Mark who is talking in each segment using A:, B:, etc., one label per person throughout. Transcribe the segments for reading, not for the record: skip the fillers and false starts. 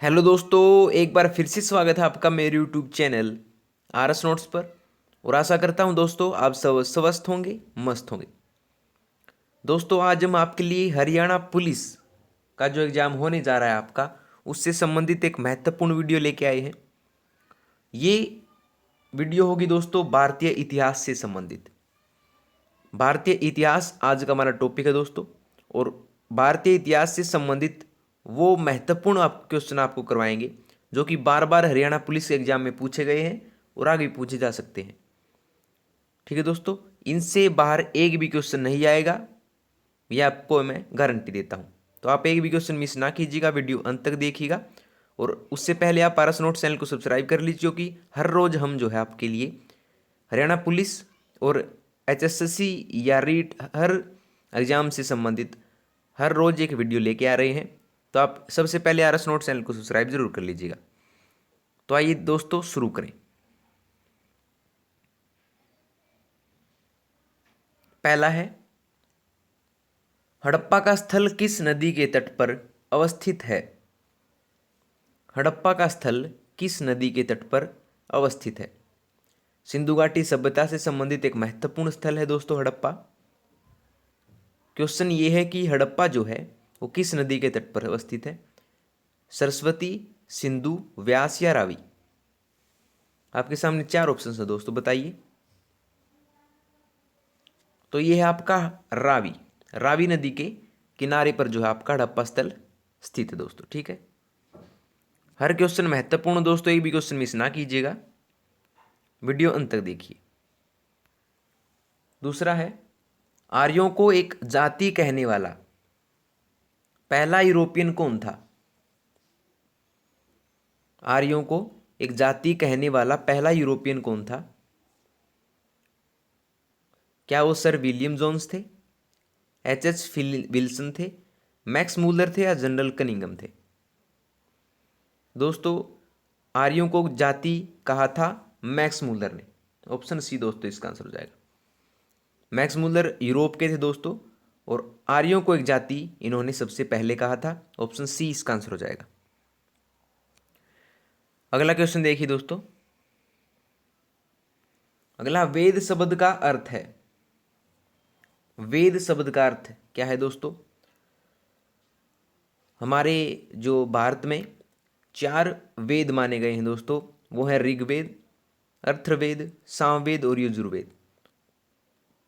A: Hello दोस्तों, एक बार फिर से स्वागत है आपका मेरे YouTube channel R S notes पर। और आशा करता हूं दोस्तों आप सब स्वस्थ होंगे, मस्त होंगे। दोस्तों आज हम आपके लिए हरियाणा पुलिस का जो एग्ज़ाम होने जा रहा है आपका, उससे संबंधित एक महत्वपूर्ण वीडियो लेके आए हैं। ये वीडियो होगी दोस्तों भारतीय इतिहास से संबंधित। भारतीय इतिहास आज का हमारा टॉपिक है दोस्तों। और भारतीय इतिहास से संबंधित वो महत्वपूर्ण आप क्वेश्चन आपको करवाएंगे जो कि बार बार हरियाणा पुलिस के एग्जाम में पूछे गए हैं और आगे भी पूछे जा सकते हैं। ठीक है दोस्तों, इनसे बाहर एक भी क्वेश्चन नहीं आएगा, यह आपको मैं गारंटी देता हूँ। तो आप एक भी क्वेश्चन मिस ना कीजिएगा, वीडियो अंत तक देखिएगा। और उससे पहले आप पारस नोट चैनल को सब्सक्राइब कर लीजिए, क्योंकि हर रोज़ हम जो है आपके लिए हरियाणा पुलिस और एचएसएससी या रीट हर एग्जाम से संबंधित हर रोज़ एक वीडियो लेके आ रहे हैं। तो आप सबसे पहले आर एस नोट चैनल को सब्सक्राइब जरूर कर लीजिएगा। तो आइए दोस्तों शुरू करें। पहला है, हड़प्पा का स्थल किस नदी के तट पर अवस्थित है? हड़प्पा का स्थल किस नदी के तट पर अवस्थित है? सिंधु घाटी सभ्यता से संबंधित एक महत्वपूर्ण स्थल है दोस्तों हड़प्पा। क्वेश्चन ये है कि हड़प्पा जो है वो किस नदी के तट पर अवस्थित है? सरस्वती, सिंधु, व्यास या रावी? आपके सामने चार ऑप्शन है दोस्तों, बताइए। तो ये है आपका रावी। रावी नदी के किनारे पर जो है आपका हड़प्पा स्थल स्थित है दोस्तों। ठीक है, हर क्वेश्चन महत्वपूर्ण दोस्तों, एक भी क्वेश्चन मिस ना कीजिएगा, वीडियो अंत तक देखिए। दूसरा है, आर्यों को एक जाति कहने वाला पहला यूरोपियन कौन था? आर्यों को एक जाति कहने वाला पहला यूरोपियन कौन था? क्या वो सर विलियम जोन्स थे, एच एच विल्सन थे, मैक्स मूलर थे या जनरल कनिंगम थे? दोस्तों आर्यों को जाति कहा था मैक्स मूलर ने। ऑप्शन सी दोस्तों इसका आंसर हो जाएगा। मैक्स मूलर यूरोप के थे दोस्तों, और आर्यों को एक जाति इन्होंने सबसे पहले कहा था। ऑप्शन सी इसका आंसर हो जाएगा। अगला क्वेश्चन देखिए दोस्तों। अगला, वेद शब्द का अर्थ है। वेद शब्द का अर्थ क्या है दोस्तों? हमारे जो भारत में चार वेद माने गए हैं दोस्तों, वो है ऋग्वेद, अथर्ववेद, सामवेद और यजुर्वेद।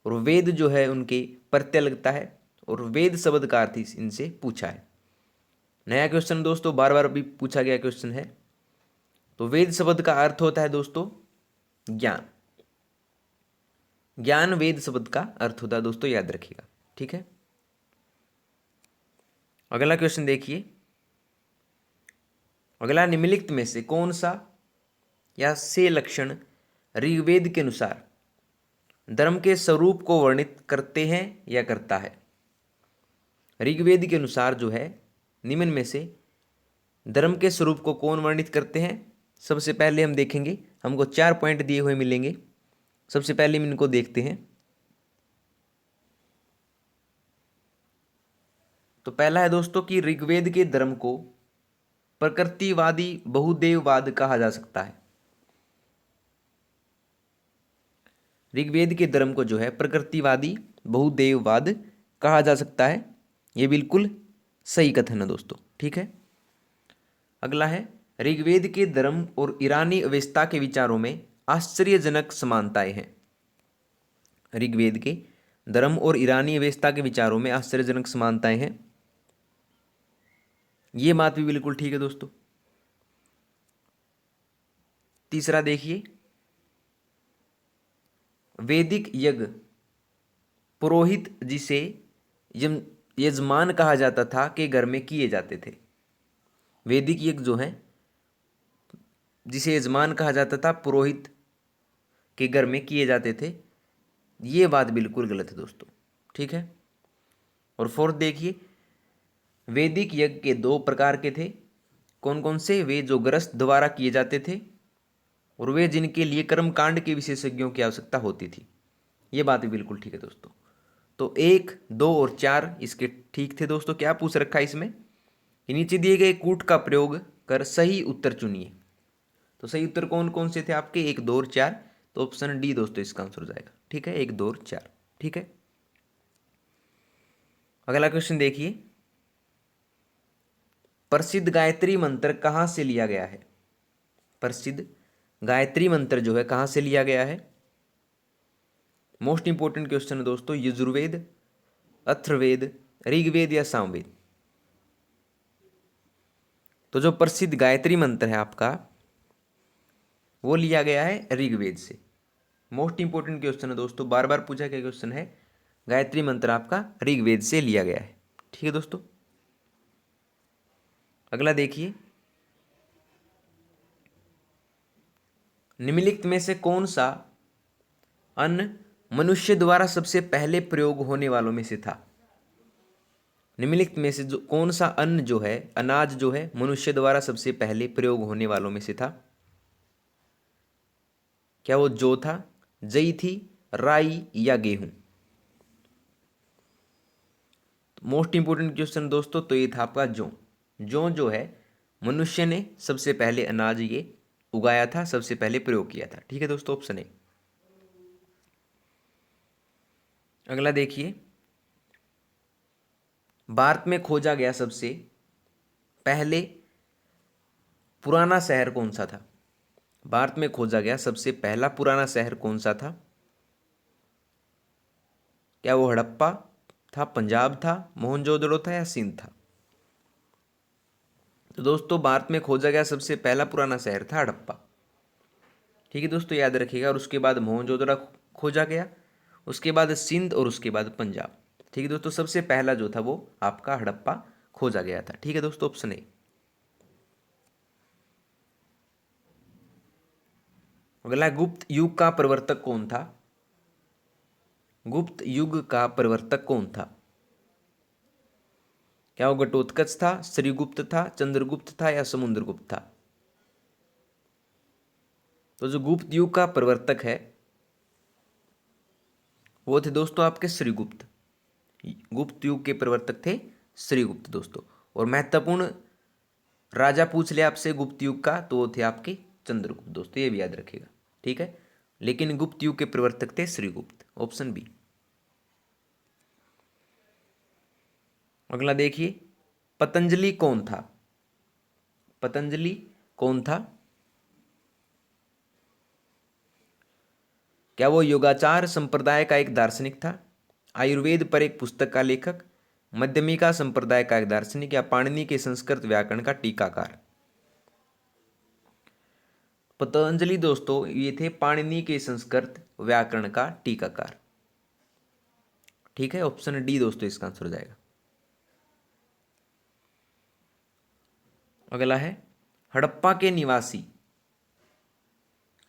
A: और वेद जो है उनके प्रत्यय लगता है, और वेद शब्द का अर्थ इनसे पूछा है। नया क्वेश्चन दोस्तों, बार बार भी पूछा गया क्वेश्चन है। तो वेद शब्द का अर्थ होता है दोस्तों ज्ञान। ज्ञान वेद शब्द का अर्थ होता है दोस्तों, याद रखिएगा। ठीक है, अगला क्वेश्चन देखिए। अगला, निम्नलिखित में से कौन सा या से लक्षण ऋग्वेद के अनुसार धर्म के स्वरूप को वर्णित करते हैं या करता है? ऋग्वेद के अनुसार जो है निम्न में से धर्म के स्वरूप को कौन वर्णित करते हैं? सबसे पहले हम देखेंगे, हमको 4 पॉइंट दिए हुए मिलेंगे। सबसे पहले हम इनको देखते हैं। तो पहला है दोस्तों कि ऋग्वेद के धर्म को प्रकृतिवादी बहुदेववाद कहा जा सकता है। ऋग्वेद के धर्म को जो है प्रकृतिवादी बहुदेववाद कहा जा सकता है। यह बिल्कुल सही कथन है दोस्तों। ठीक है, अगला है, ऋग्वेद के धर्म और ईरानी अवस्था के विचारों में आश्चर्यजनक समानताएं हैं। ऋग्वेद के धर्म और ईरानी अवस्था के विचारों में आश्चर्यजनक समानताएं हैं। ये बात भी बिल्कुल ठीक है दोस्तों। तीसरा देखिए, वैदिक यज्ञ पुरोहित जिसे यजमान कहा जाता था के घर में किए जाते थे। वैदिक यज्ञ जो है जिसे यजमान कहा जाता था, पुरोहित के घर में किए जाते थे। ये बात बिल्कुल गलत है दोस्तों। ठीक है, और फोर्थ देखिए, वैदिक यज्ञ के 2 प्रकार के थे। कौन कौन से? वे जो गृहस्थ द्वारा किए जाते थे, और वे जिनके लिए कर्मकांड के विशेषज्ञों की आवश्यकता होती थी। ये बात भी बिल्कुल ठीक है दोस्तों। तो 1, 2 और 4 इसके ठीक थे दोस्तों। क्या पूछ रखा है इसमें कि नीचे दिए गए कूट का प्रयोग कर सही उत्तर चुनिए। तो सही उत्तर कौन कौन से थे आपके? 1, 2 और 4। तो ऑप्शन डी दोस्तों इसका आंसर हो जाएगा। ठीक है, 1, 2 और 4। ठीक है, अगला क्वेश्चन देखिए, प्रसिद्ध गायत्री मंत्र कहाँ से लिया गया है? प्रसिद्ध गायत्री मंत्र जो है कहाँ से लिया गया है? मोस्ट इंपोर्टेंट क्वेश्चन है दोस्तों, यजुर्वेद, अथर्ववेद, ऋग्वेद या सामवेद? तो जो प्रसिद्ध गायत्री मंत्र है आपका वो लिया गया है ऋग्वेद से। मोस्ट इंपोर्टेंट क्वेश्चन है दोस्तों, बार बार पूछा गया क्वेश्चन है, गायत्री मंत्र आपका ऋग्वेद से लिया गया है। ठीक है दोस्तों, अगला देखिए, निम्नलिखित में से कौन सा अन्न मनुष्य द्वारा सबसे पहले प्रयोग होने वालों में से था? निम्नलिखित में से जो कौन सा अन्न जो है, अनाज जो है, मनुष्य द्वारा सबसे पहले प्रयोग होने वालों में से था? क्या वो जौ था, जई थी, राई या गेहूं? मोस्ट इंपोर्टेंट क्वेश्चन दोस्तों, तो ये था आपका जौ। जौ जो है मनुष्य ने सबसे पहले अनाज ये उगाया था, सबसे पहले प्रयोग किया था। ठीक है दोस्तों, ऑप्शन ए। अगला देखिए, भारत में खोजा गया सबसे पहले पुराना शहर कौन सा था? भारत में खोजा गया सबसे पहला पुराना शहर कौन सा था? क्या वो हड़प्पा था, पंजाब था, मोहनजोदड़ो था या सिंध था? तो दोस्तों भारत में खोजा गया सबसे पहला पुराना शहर था हड़प्पा। ठीक है दोस्तों, याद रखिएगा। और उसके बाद मोहनजोदड़ो खोजा गया, उसके बाद सिंध और उसके बाद पंजाब। ठीक है दोस्तों, सबसे पहला जो था वो आपका हड़प्पा खोजा गया था। ठीक है दोस्तों, ऑप्शन ए। अगला, गुप्त युग का प्रवर्तक कौन था? गुप्त युग का प्रवर्तक कौन था? क्या वो घटोत्कच था, श्रीगुप्त था, चंद्रगुप्त था या समुद्रगुप्त था? तो जो गुप्त युग का प्रवर्तक है वो थे दोस्तों आपके श्रीगुप्त। गुप्त युग के प्रवर्तक थे श्रीगुप्त दोस्तों। और महत्वपूर्ण राजा पूछ ले आपसे गुप्त युग का, तो वो थे आपके चंद्रगुप्त दोस्तों, ये भी याद रखिएगा। ठीक है, लेकिन गुप्त युग के प्रवर्तक थे श्रीगुप्त, ऑप्शन बी। अगला देखिए, पतंजलि कौन था? पतंजलि कौन था? क्या वो योगाचार संप्रदाय का एक दार्शनिक था, आयुर्वेद पर एक पुस्तक का लेखक, मध्यमिका संप्रदाय का एक दार्शनिक या पाणिनि के संस्कृत व्याकरण का टीकाकार? पतंजलि दोस्तों ये थे पाणिनि के संस्कृत व्याकरण का टीकाकार। ठीक है, ऑप्शन डी दोस्तों इसका आंसर हो जाएगा। अगला है, हड़प्पा के निवासी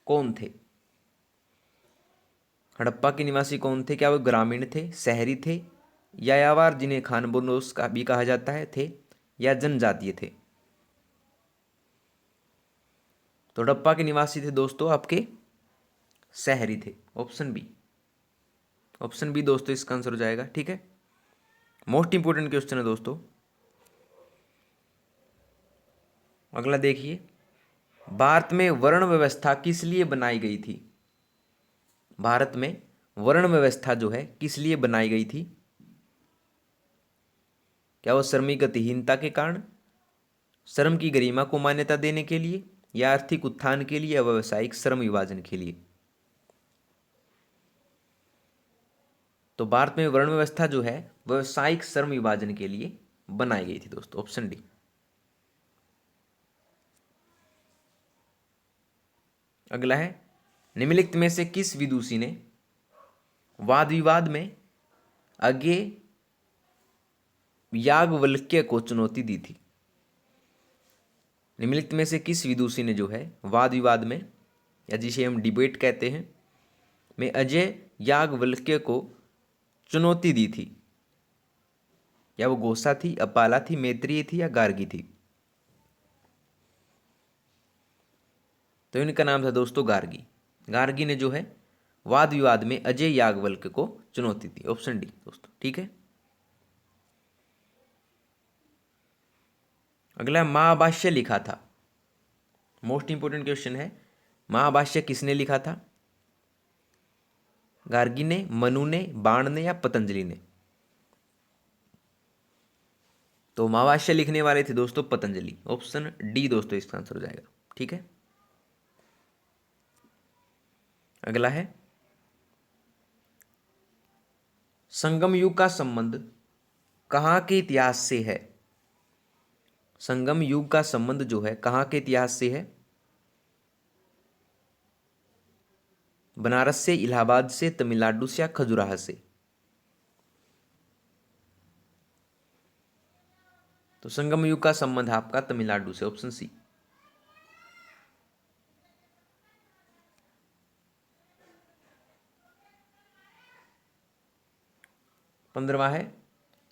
A: कौन थे? हड़प्पा के निवासी कौन थे? क्या वो ग्रामीण थे, शहरी थे, यायावर जिन्हें खानबोनोस का भी कहा जाता है थे, या जनजातीय थे? तो हड़प्पा के निवासी थे दोस्तों आपके शहरी थे, ऑप्शन बी। ऑप्शन बी दोस्तों इसका आंसर हो जाएगा। ठीक है, मोस्ट इंपोर्टेंट क्वेश्चन है दोस्तों। अगला देखिए, भारत में वर्ण व्यवस्था किस लिए बनाई गई थी? भारत में वर्ण व्यवस्था जो है किस लिए बनाई गई थी? क्या वो श्रमिक गतिहीनता के कारण, श्रम की गरिमा को मान्यता देने के लिए, या आर्थिक उत्थान के लिए, या व्यावसायिक श्रम विभाजन के लिए? तो भारत में वर्ण व्यवस्था जो है व्यावसायिक श्रम विभाजन के लिए बनाई गई थी दोस्तों, ऑप्शन डी। अगला है, निम्नलिखित में से किस विदुषी ने वाद विवाद में अज्ञेय याज्ञवल्क्य को चुनौती दी थी? निम्नलिखित में से किस विदुषी ने जो है वाद विवाद में, या जिसे हम डिबेट कहते हैं, में अजय याज्ञवल्क्य को चुनौती दी थी? या वो घोषा थी, अपाला थी, मैत्रेयी थी या गार्गी थी? तो इनका नाम था दोस्तों गार्गी। गार्गी ने जो है वाद विवाद में अजय याज्ञवल्क्य को चुनौती दी, ऑप्शन डी दोस्तों। ठीक है, अगला, महाभाष्य लिखा था मोस्ट इंपोर्टेंट क्वेश्चन है, महाभाष्य किसने लिखा था? गार्गी ने, मनु ने, बाण ने या पतंजलि ने? तो महाभाष्य लिखने वाले थे दोस्तों पतंजलि। ऑप्शन डी दोस्तों इसका आंसर हो जाएगा। ठीक है, अगला है, संगम युग का संबंध कहाँ के इतिहास से है? संगम युग का संबंध जो है कहाँ के इतिहास से है? बनारस से, इलाहाबाद से, तमिलनाडु से या खजुराहो से? तो संगम युग का संबंध है आपका तमिलनाडु से, ऑप्शन सी। पंद्रहवां है,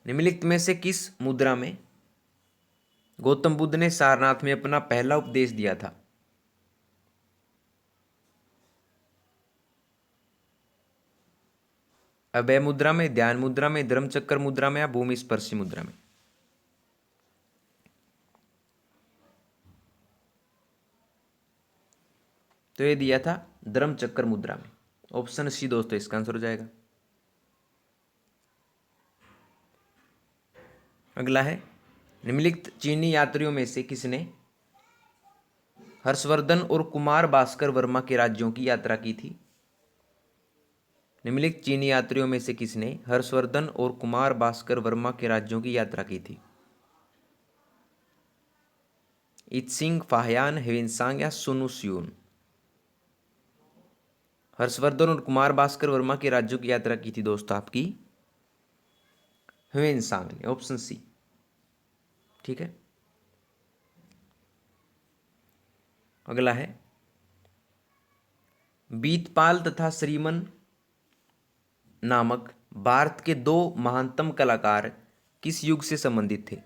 A: निम्नलिखित में से किस मुद्रा में गौतम बुद्ध ने सारनाथ में अपना पहला उपदेश दिया था? अभय मुद्रा में, ध्यान मुद्रा में, धर्मचक्र मुद्रा में या भूमि स्पर्शी मुद्रा में? तो ये दिया था धर्मचक्र मुद्रा में, ऑप्शन सी दोस्तों इसका आंसर हो जाएगा। अगला है, निम्नलिखित चीनी यात्रियों में से किसने हर्षवर्धन और कुमार भास्कर वर्मा के राज्यों की यात्रा की थी? निम्नलिखित चीनी यात्रियों में से किसने हर्षवर्धन और कुमार भास्कर वर्मा के राज्यों की यात्रा की थी? इत्सिंग, फाहयान, ह्वेनसांग या सुनु सियोन? हर्षवर्धन और कुमार भास्कर वर्मा के राज्यों की यात्रा की थी दोस्तों आपकी ह्वेनसांग ने, ऑप्शन सी। ठीक है, अगला है, बीतपाल तथा श्रीमन नामक भारत के दो महानतम कलाकार किस युग से संबंधित थे?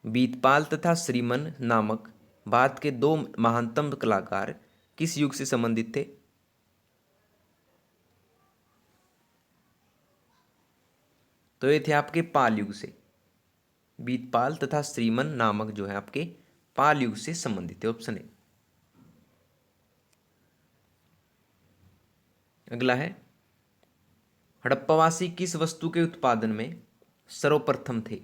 A: बीतपाल तथा श्रीमन नामक भारत के दो महानतम कलाकार किस युग से संबंधित थे? तो ये थे आपके पाल युग से। बीतपाल तथा श्रीमन नामक जो है आपके पाल युग से संबंधित है, ऑप्शन ए। अगला है, हड़प्पावासी किस वस्तु के उत्पादन में सर्वप्रथम थे?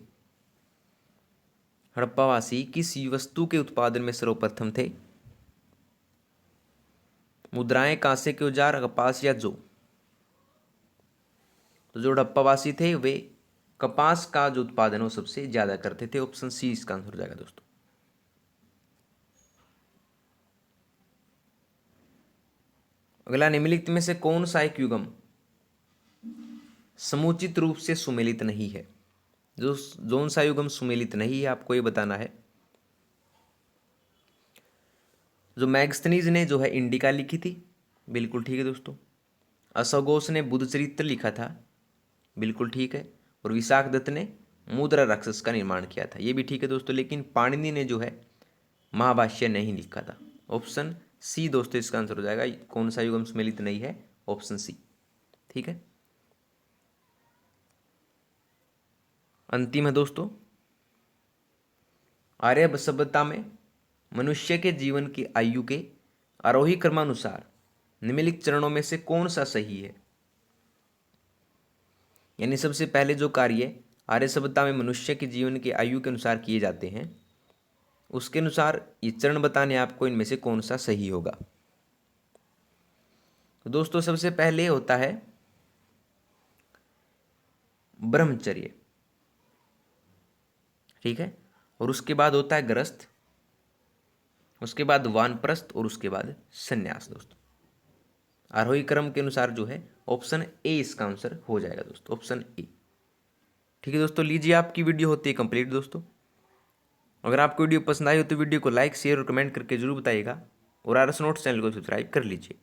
A: हड़प्पावासी किस वस्तु के उत्पादन में सर्वप्रथम थे? मुद्राएं, कांसे के औजार, कपास या जौ? तो जो हड़प्पावासी थे वे कपास का जो उत्पादन वो सबसे ज्यादा करते थे, ऑप्शन सी इसका आंसर हो जाएगा दोस्तों। अगला, निम्नलिखित में से कौन सा एक युगम समुचित रूप से सुमेलित नहीं है? कौन सा युगम सुमेलित नहीं है आपको ये बताना है। जो मैगस्थनीज ने जो है इंडिका लिखी थी, बिल्कुल ठीक है दोस्तों। अशोघोष ने बुद्ध चरित्र लिखा था, बिल्कुल ठीक है। और विशाख दत्त ने मुद्रा राक्षस का निर्माण किया था, ये भी ठीक है दोस्तों। लेकिन पाणिनि ने जो है महाभाष्य नहीं लिखा था, ऑप्शन सी दोस्तों इसका आंसर हो जाएगा। कौन सा युगम सुमेलित नहीं है, ऑप्शन सी। ठीक है, अंतिम है दोस्तों, आर्य सभ्यता में मनुष्य के जीवन की आयु के आरोही क्रमानुसार निम्नलिखित चरणों में से कौन सा सही है? यानी सबसे पहले जो कार्य आर्य सभ्यता में मनुष्य के जीवन की आयु के अनुसार किए जाते हैं, उसके अनुसार ये चरण बताने आपको इनमें से कौन सा सही होगा। तो दोस्तों सबसे पहले होता है ब्रह्मचर्य, ठीक है। और उसके बाद होता है गृहस्थ, उसके बाद वानप्रस्थ और उसके बाद संन्यास दोस्तों। आरोही क्रम के अनुसार जो है ऑप्शन ए इसका आंसर हो जाएगा दोस्तों, ऑप्शन ए। ठीक है दोस्तों, लीजिए आपकी वीडियो होती है कंप्लीट दोस्तों। अगर आपको वीडियो पसंद आई हो तो वीडियो को लाइक, शेयर और कमेंट करके जरूर बताइएगा, और आरएस नोट्स चैनल को सब्सक्राइब कर लीजिए।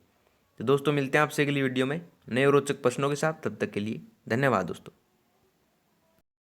A: तो दोस्तों मिलते हैं आपसे अगली वीडियो में नए और रोचक प्रश्नों के साथ, तब तक के लिए धन्यवाद दोस्तों।